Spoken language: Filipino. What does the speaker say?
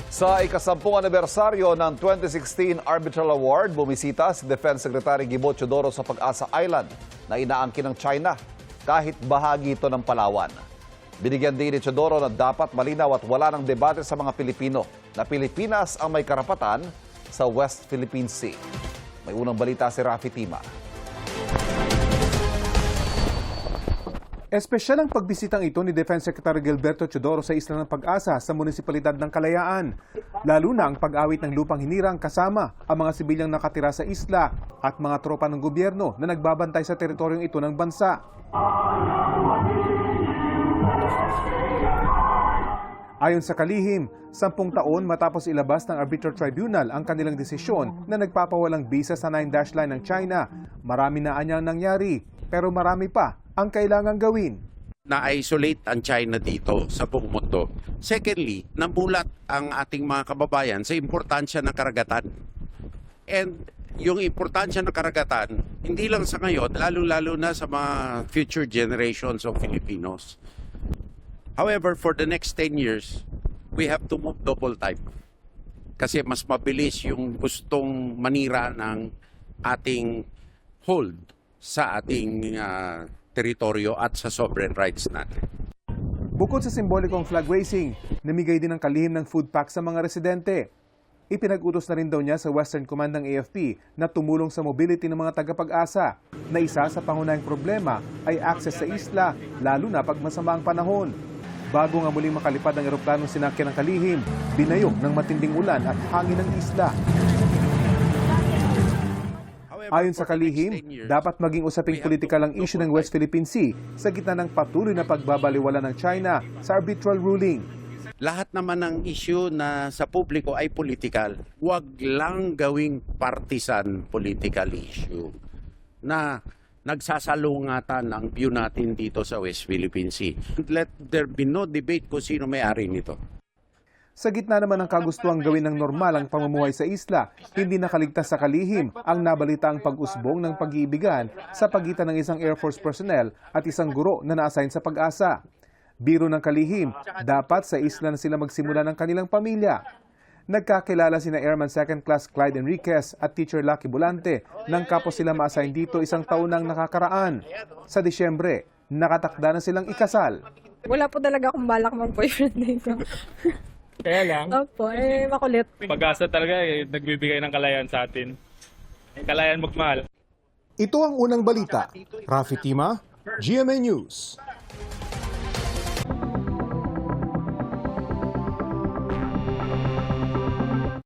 Sa ikasampung anibersaryo ng 2016 Arbitral Award, bumisita si Defense Secretary Gibo Teodoro sa Pag-asa Island na inaangkin ng China kahit bahagi ito ng Palawan. Binigyan din ni Teodoro na dapat malinaw at wala ng debate sa mga Pilipino na Pilipinas ang may karapatan sa West Philippine Sea. May unang balita si Rafi Tima. Espesyal ang pagbisitang ito ni Defense Secretary Gilberto Teodoro sa Isla ng Pag-asa sa Munisipalidad ng Kalayaan. Lalo na ang pag-awit ng lupang hinirang kasama ang mga sibilyang nakatira sa isla at mga tropa ng gobyerno na nagbabantay sa teritoryong ito ng bansa. Ayon sa kalihim, 10 taon matapos ilabas ng Arbitral Tribunal ang kanilang desisyon na nagpapawalang bisa sa 9-dash line ng China. Marami na anyang nangyari, pero marami pa ang kailangang gawin. Na-isolate ang China dito sa buong mundo. Secondly, namulat ang ating mga kababayan sa importansya ng karagatan. And yung importansya ng karagatan, hindi lang sa ngayon, lalo-lalo na sa mga future generations of Filipinos. However, for the next 10 years, we have to move double time. Kasi mas mabilis yung gustong manira ng ating hold sa ating teritoryo at sa sovereign rights natin. Bukod sa simbolikong flag raising, namigay din ang kalihim ng food pack sa mga residente. Ipinag-utos na rin daw niya sa Western Command ng AFP na tumulong sa mobility ng mga taga-Pag-asa, na isa sa pangunahing problema ay access sa isla, lalo na pag masama ang panahon. Bago nga muling makalipad ang eroplanong sinakyan ng kalihim, binayog ng matinding ulan at hangin ng isla. Ayon sa kalihim, dapat maging usaping politikal ang issue ng West Philippine Sea sa gitna ng patuloy na pagbabaliwala ng China sa arbitral ruling. Lahat naman ng issue na sa publiko ay political. Huwag lang gawing partisan political issue na nagsasalungatan ang view natin dito sa West Philippine Sea. Let there be no debate kung sino may-ari nito. Sa gitna naman ng kagustuhang gawin ng normal ang pamumuhay sa isla, hindi nakaligtas sa kalihim ang nabalitaang pag-usbong ng pag-iibigan sa pagitan ng isang Air Force personnel at isang guro na na-assign sa Pag-asa. Biro ng kalihim, dapat sa isla na sila magsimula ng kanilang pamilya. Nagkakilala sina Airman 2nd Class Clyde Enriquez at Teacher Lucky Bulante nang kapos sila ma-assign dito isang taon nang nakakaraan. Sa Disyembre, nakatakda na silang ikasal. Wala po talaga akong balak mag-boyfriend dito. Kaya lang, Opo, makulit. Pag-asa talaga nagbibigay ng kalayan sa atin. Kalayan magmahal. Ito ang unang balita. Rafi Tima, GMA News.